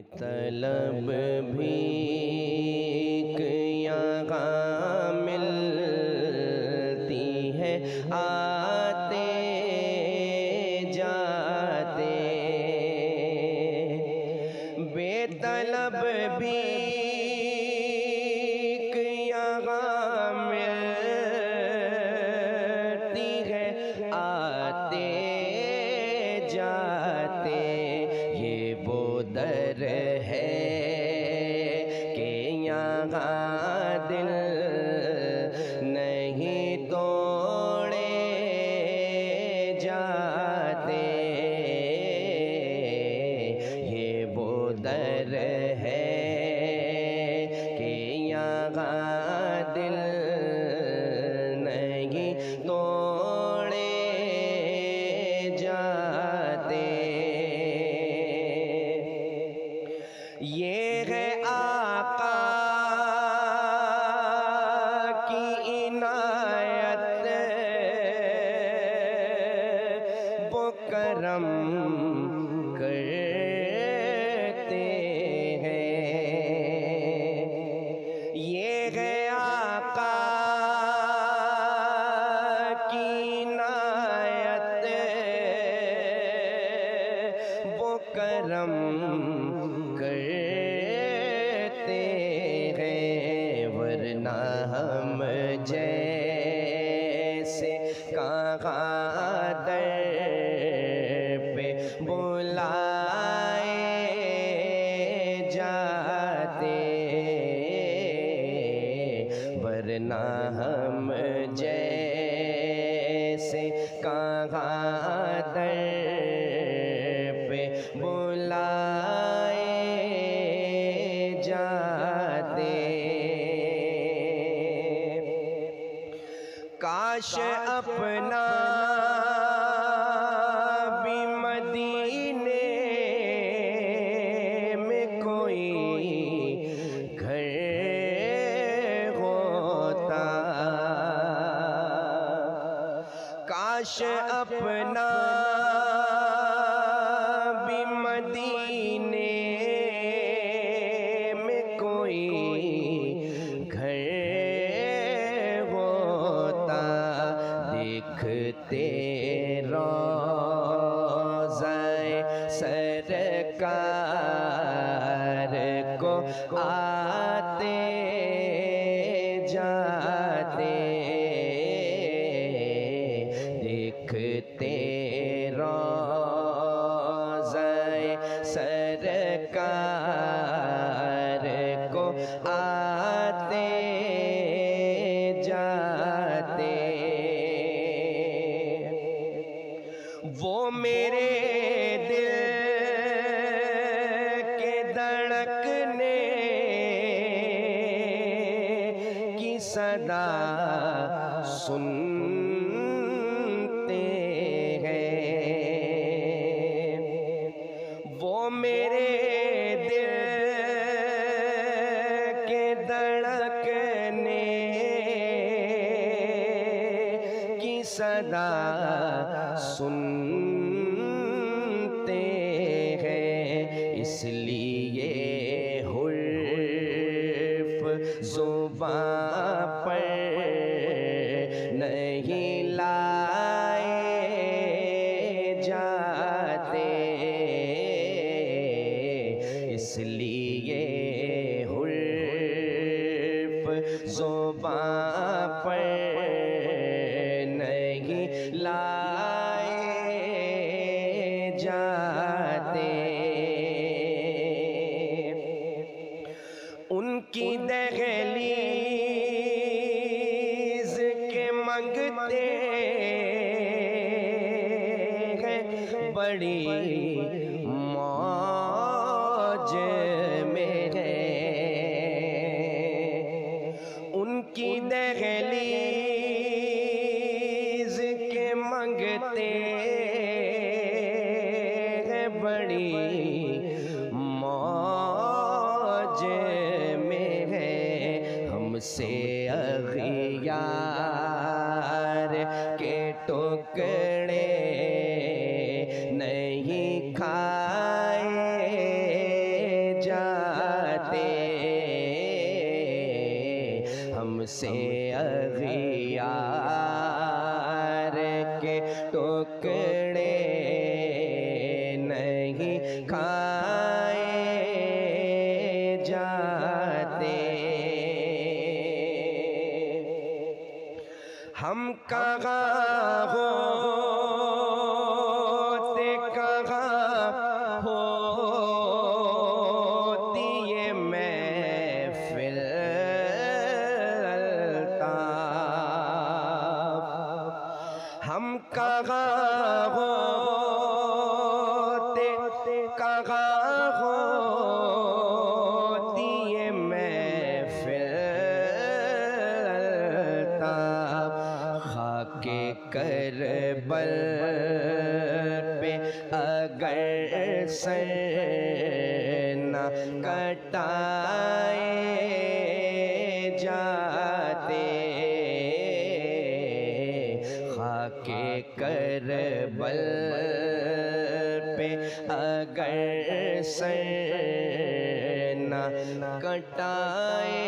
बेतलब भीख यहाँ मिलती है आते जाते, बेतलब भीख यहाँ मिलती है आते जाते। ये वो दर है कि यहाँ दिल नहीं तोड़े जाते। ये वो दर है कि यहाँ दिल नहीं तोड़े जाते। ये है आका की इनायत, वो करम करते हैं। ये है आका की इनायत, वो करम करते हैं। वरना हम जैसे कहाँ दर पे बुलाए जाते, वरना हम जैसे कहाँ दर पे बुलाए जाते। काश अपना भी मदीने में कोई घर होता, काश अपना भी मदीने में कोई घर होता। देखते रोज़ाए सरकार को आते जाते, देखते रोज़ाए सरकार को आते जाते। वो मेरे दिल के धड़कने की सदा सुनते हैं। वो मेरे दिल के धड़कने की सदा सुनते हैं। इसलिए हुर्फ ज़ुबां पर नहीं लाए जाते, इसलिए हुर्फ ज़ुबां पर नहीं लाए जाते। उनकी दहलीज़ के मंगते हैं बड़ी मौज में है। उनकी दहलीज़ के मंगते हैं बड़ी मौज में है। हमसे अग़ियार के टुकड़े नहीं खाए जाते, हमसे अगियार के टुकड़े नहीं खाए जाते। हम कहाँ होते, कहाँ होती ये महफिल अल्ताफ। हम कहाँ होते, कहाँ होती ये महफिल अल्ताफ। खाके करबल पे अगर सर न कटाए जाते, खाके करबल पे अगर सर न कटाए